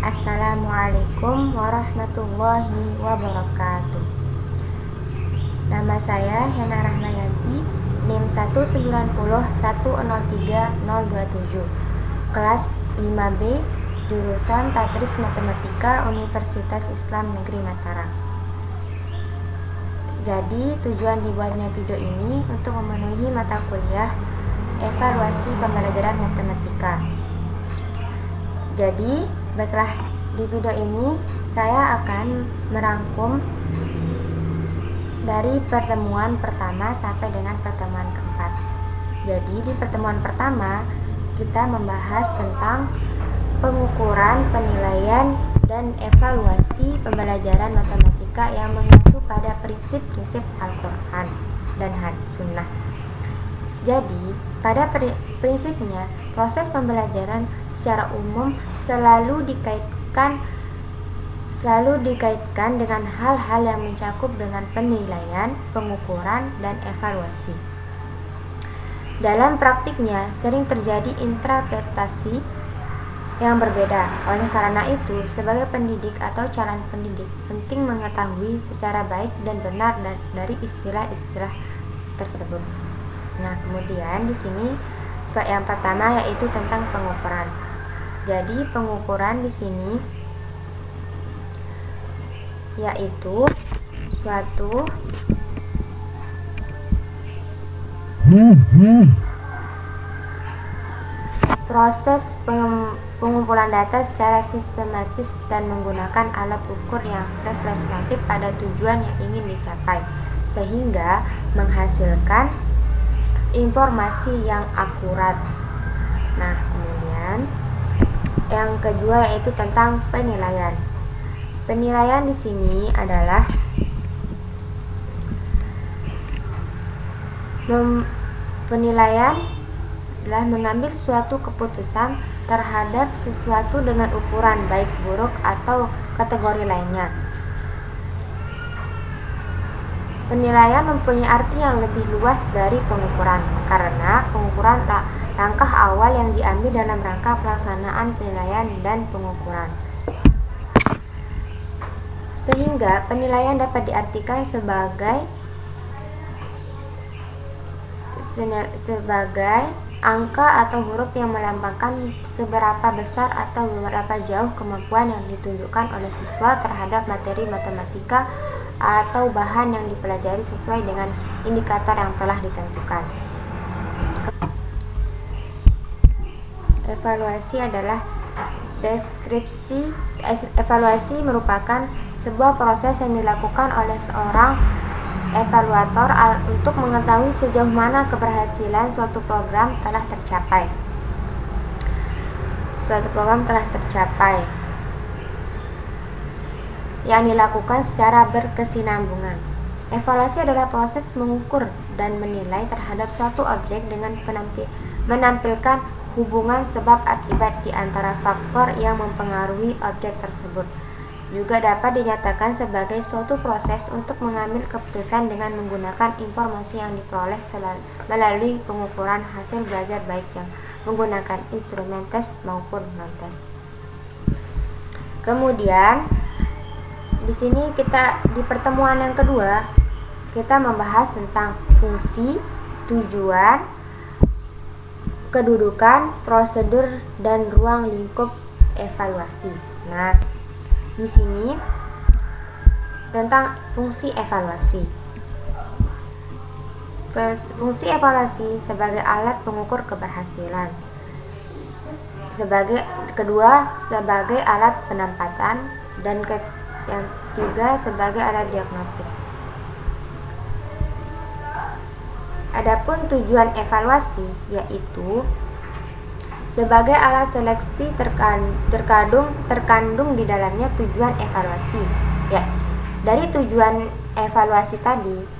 Assalamualaikum warahmatullahi wabarakatuh. Nama saya Hena Rahmayanti, NIM 190103027, kelas 5B, jurusan Tadris Matematika Universitas Islam Negeri Mataram. Jadi tujuan dibuatnya video ini untuk memenuhi mata kuliah evaluasi pembelajaran matematika. Jadi baiklah, di video ini saya akan merangkum dari pertemuan pertama sampai dengan pertemuan keempat. Jadi di pertemuan pertama kita membahas tentang pengukuran, penilaian, dan evaluasi pembelajaran matematika yang mengacu pada prinsip-prinsip Al-Quran dan Sunnah. Jadi pada prinsipnya proses pembelajaran secara umum selalu dikaitkan dengan hal-hal yang mencakup dengan penilaian, pengukuran, dan evaluasi. Dalam praktiknya sering terjadi interpretasi yang berbeda. Oleh karena itu, sebagai pendidik atau calon pendidik penting mengetahui secara baik dan benar dari istilah-istilah tersebut. Nah, kemudian di sini yang pertama yaitu tentang pengukuran. Jadi pengukuran di sini yaitu suatu proses pengumpulan data secara sistematis dan menggunakan alat ukur yang representatif pada tujuan yang ingin dicapai, sehingga menghasilkan informasi yang akurat. Nah, kemudian yang kedua yaitu tentang penilaian. Penilaian di sini adalah mengambil suatu keputusan terhadap sesuatu dengan ukuran baik buruk atau kategori lainnya. Penilaian mempunyai arti yang lebih luas dari pengukuran, karena pengukuran langkah awal yang diambil dalam rangka pelaksanaan penilaian dan pengukuran. Sehingga penilaian dapat diartikan sebagai angka atau huruf yang melambangkan seberapa besar atau seberapa jauh kemampuan yang ditunjukkan oleh siswa terhadap materi matematika atau bahan yang dipelajari sesuai dengan indikator yang telah ditentukan. Evaluasi merupakan sebuah proses yang dilakukan oleh seorang evaluator untuk mengetahui sejauh mana keberhasilan suatu program telah tercapai. Yang dilakukan secara berkesinambungan. Evaluasi adalah proses mengukur dan menilai terhadap suatu objek dengan menampilkan hubungan sebab akibat di antara faktor yang mempengaruhi objek tersebut. Juga dapat dinyatakan sebagai suatu proses untuk mengambil keputusan dengan menggunakan informasi yang diperoleh melalui pengukuran hasil belajar baik yang menggunakan instrumen tes maupun non-tes. Kemudian di sini di pertemuan yang kedua kita membahas tentang fungsi, tujuan, kedudukan, prosedur, dan ruang lingkup evaluasi. Nah, di sini tentang fungsi evaluasi. Fungsi evaluasi sebagai alat pengukur keberhasilan. Sebagai alat penempatan, dan yang ketiga sebagai alat diagnosis. Adapun tujuan evaluasi yaitu sebagai alat seleksi terkandung di dalamnya tujuan evaluasi. Ya, dari tujuan evaluasi tadi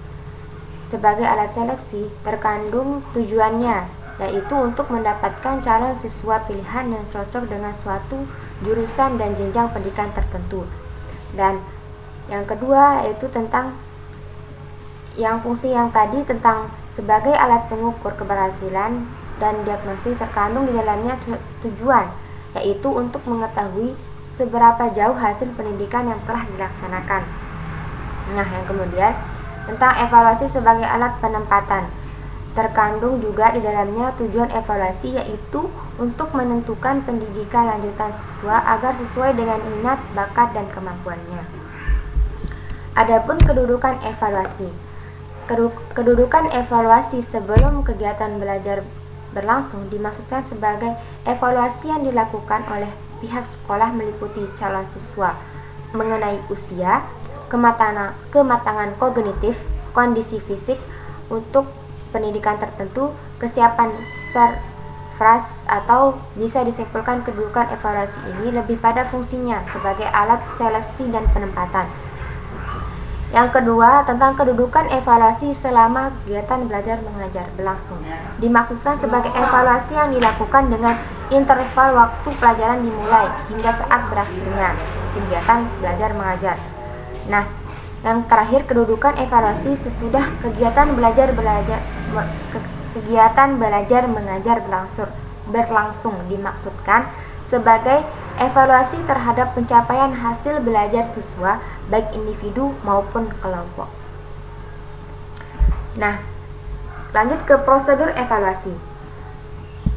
sebagai alat seleksi terkandung tujuannya, yaitu untuk mendapatkan calon siswa pilihan yang cocok dengan suatu jurusan dan jenjang pendidikan tertentu. Dan yang kedua yaitu tentang yang fungsi yang tadi tentang sebagai alat pengukur keberhasilan dan diagnosis terkandung di dalamnya tujuan, yaitu untuk mengetahui seberapa jauh hasil pendidikan yang telah dilaksanakan. Nah, yang kemudian tentang evaluasi sebagai alat penempatan. Terkandung juga di dalamnya tujuan evaluasi, yaitu untuk menentukan pendidikan lanjutan siswa agar sesuai dengan minat, bakat, dan kemampuannya. Adapun kedudukan evaluasi. Kedudukan evaluasi sebelum kegiatan belajar berlangsung dimaksudkan sebagai evaluasi yang dilakukan oleh pihak sekolah meliputi calon siswa mengenai usia, kematangan kognitif, kondisi fisik untuk pendidikan tertentu, kesiapan servras, atau bisa disimpulkan kedudukan evaluasi ini lebih pada fungsinya sebagai alat seleksi dan penempatan. Yang kedua, tentang kedudukan evaluasi selama kegiatan belajar mengajar berlangsung. Dimaksudkan sebagai evaluasi yang dilakukan dengan interval waktu pelajaran dimulai hingga saat berakhirnya kegiatan belajar mengajar. Nah, yang terakhir, kedudukan evaluasi sesudah kegiatan belajar mengajar berlangsung dimaksudkan sebagai evaluasi terhadap pencapaian hasil belajar siswa baik individu maupun kelompok. Nah, lanjut ke prosedur evaluasi.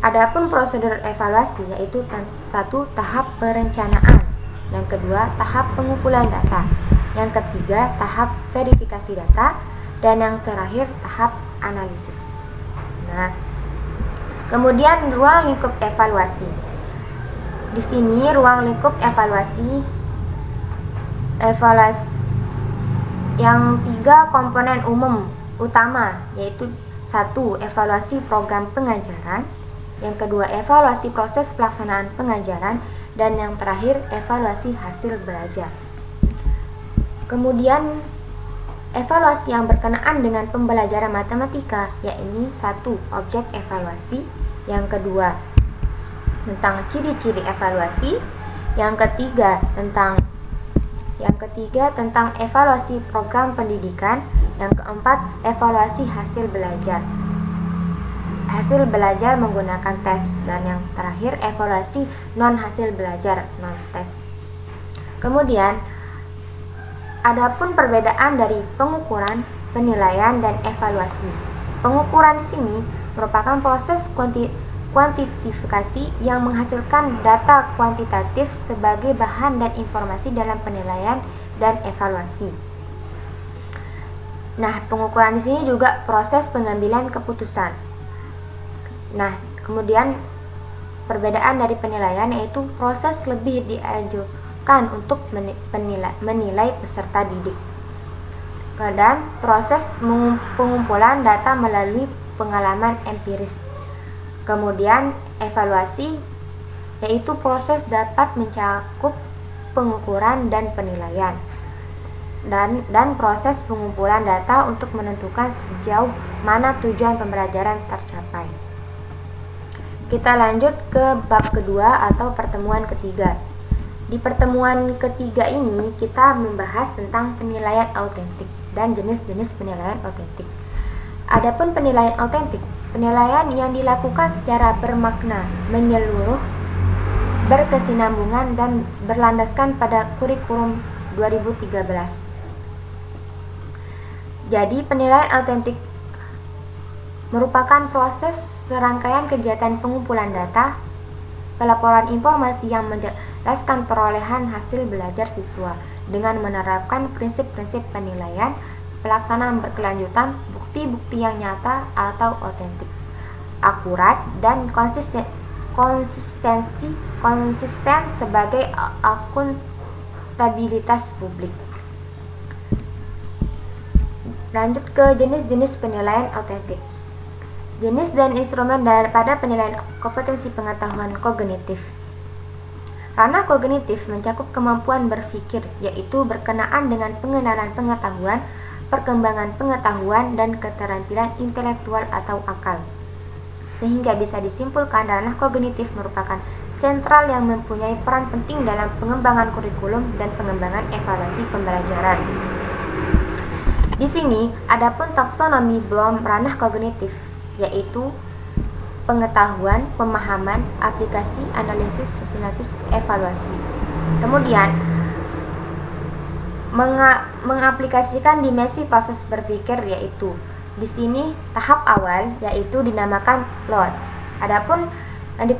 Adapun prosedur evaluasi yaitu satu, tahap perencanaan, yang kedua tahap pengumpulan data, yang ketiga tahap verifikasi data, dan yang terakhir tahap analisis. Nah, kemudian ruang lingkup evaluasi. Di sini ruang lingkup evaluasi yang 3 komponen utama, yaitu 1. Evaluasi program pengajaran, yang kedua evaluasi proses pelaksanaan pengajaran, dan yang terakhir evaluasi hasil belajar. Kemudian evaluasi yang berkenaan dengan pembelajaran matematika, yaitu 1. Objek evaluasi, yang kedua tentang ciri-ciri evaluasi, yang ketiga tentang evaluasi program pendidikan, yang keempat evaluasi hasil belajar menggunakan tes, dan yang terakhir evaluasi non hasil belajar non tes. Kemudian adapun perbedaan dari pengukuran, penilaian, dan evaluasi. Pengukuran di sini merupakan proses kuantifikasi yang menghasilkan data kuantitatif sebagai bahan dan informasi dalam penilaian dan evaluasi. Nah, pengukuran di sini juga proses pengambilan keputusan. Nah, kemudian perbedaan dari penilaian yaitu proses lebih diajukan untuk menilai peserta didik. Dan proses pengumpulan data melalui pengalaman empiris. Kemudian evaluasi yaitu proses dapat mencakup pengukuran dan penilaian, dan proses pengumpulan data untuk menentukan sejauh mana tujuan pembelajaran tercapai. Kita lanjut ke bab kedua atau pertemuan ketiga. Di pertemuan ketiga ini kita membahas tentang penilaian autentik dan jenis-jenis penilaian autentik. Adapun penilaian autentik, penilaian yang dilakukan secara bermakna, menyeluruh, berkesinambungan, dan berlandaskan pada kurikulum 2013. Jadi, penilaian autentik merupakan proses serangkaian kegiatan pengumpulan data, pelaporan informasi yang menjelaskan perolehan hasil belajar siswa dengan menerapkan prinsip-prinsip penilaian, pelaksanaan berkelanjutan, bukti-bukti yang nyata atau otentik, akurat, dan konsisten sebagai akuntabilitas publik. Lanjut ke jenis-jenis penilaian autentik. Jenis dan instrumen daripada penilaian kompetensi pengetahuan kognitif. Ranah kognitif mencakup kemampuan berpikir, yaitu berkenaan dengan pengenalan pengetahuan, perkembangan pengetahuan, dan keterampilan intelektual atau akal. Sehingga bisa disimpulkan ranah kognitif merupakan sentral yang mempunyai peran penting dalam pengembangan kurikulum dan pengembangan evaluasi pembelajaran. Di sini, adapun taksonomi belum ranah kognitif, yaitu pengetahuan, pemahaman, aplikasi, analisis, sintesis, evaluasi. Kemudian mengaplikasikan dimensi proses berpikir, yaitu di sini tahap awal yaitu dinamakan loss. Adapun yang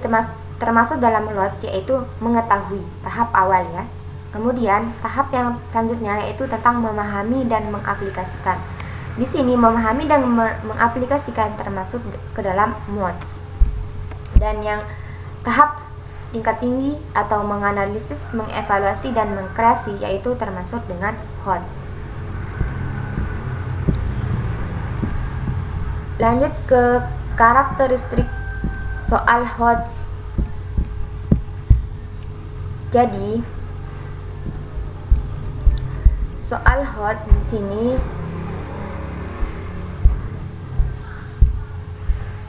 termasuk dalam loss yaitu mengetahui, tahap awal ya. Kemudian tahap yang selanjutnya yaitu tentang memahami dan mengaplikasikan. Di sini memahami dan mengaplikasikan termasuk ke dalam modes. Dan yang tahap tingkat tinggi atau menganalisis, mengevaluasi dan mengkreasi yaitu termasuk dengan HOTS. Lanjut ke karakteristik soal HOTS. Jadi soal HOTS di sini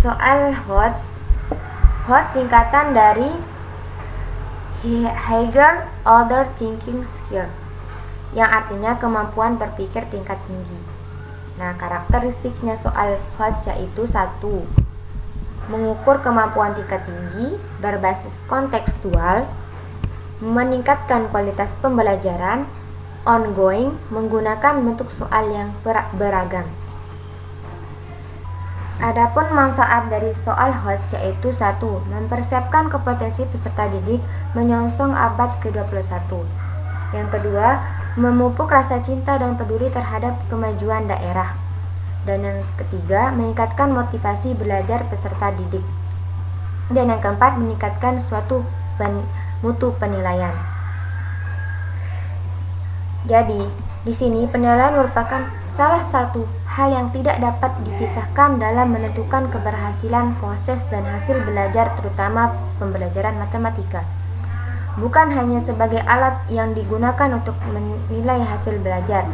HOTS singkatan dari Higher Order Thinking Skill, yang artinya kemampuan berpikir tingkat tinggi. Nah, karakteristiknya soal HOTS yaitu 1. Mengukur kemampuan tingkat tinggi berbasis kontekstual, meningkatkan kualitas pembelajaran, ongoing, menggunakan bentuk soal yang beragam. Adapun manfaat dari soal HOTS yaitu 1. Mempersiapkan kompetensi peserta didik menyongsong abad ke-21. Yang kedua, memupuk rasa cinta dan peduli terhadap kemajuan daerah. Dan yang ketiga, meningkatkan motivasi belajar peserta didik. Dan yang keempat, meningkatkan suatu mutu penilaian. Jadi, di sini penilaian merupakan salah satu hal yang tidak dapat dipisahkan dalam menentukan keberhasilan proses dan hasil belajar, terutama pembelajaran matematika. Bukan hanya sebagai alat yang digunakan untuk menilai hasil belajar.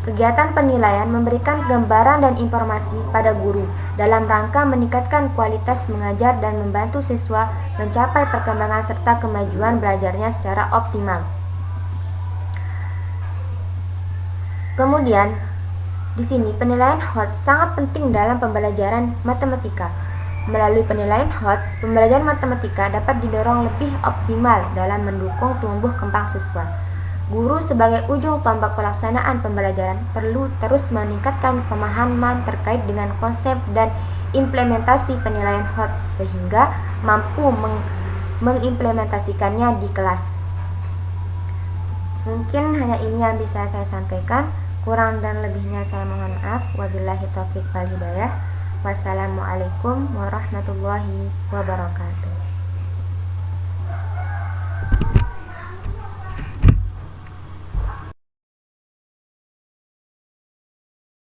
Kegiatan penilaian memberikan gambaran dan informasi pada guru dalam rangka meningkatkan kualitas mengajar dan membantu siswa mencapai perkembangan serta kemajuan belajarnya secara optimal. Kemudian, di sini penilaian HOTS sangat penting dalam pembelajaran matematika. Melalui penilaian HOTS, pembelajaran matematika dapat didorong lebih optimal dalam mendukung tumbuh kembang siswa. Guru sebagai ujung tombak pelaksanaan pembelajaran perlu terus meningkatkan pemahaman terkait dengan konsep dan implementasi penilaian HOTS sehingga mampu mengimplementasikannya di kelas. Mungkin hanya ini yang bisa saya sampaikan. Kurang dan lebihnya saya mohon maaf. Wabillahi taufiq wal hidayah. Wassalamualaikum warahmatullahi wabarakatuh.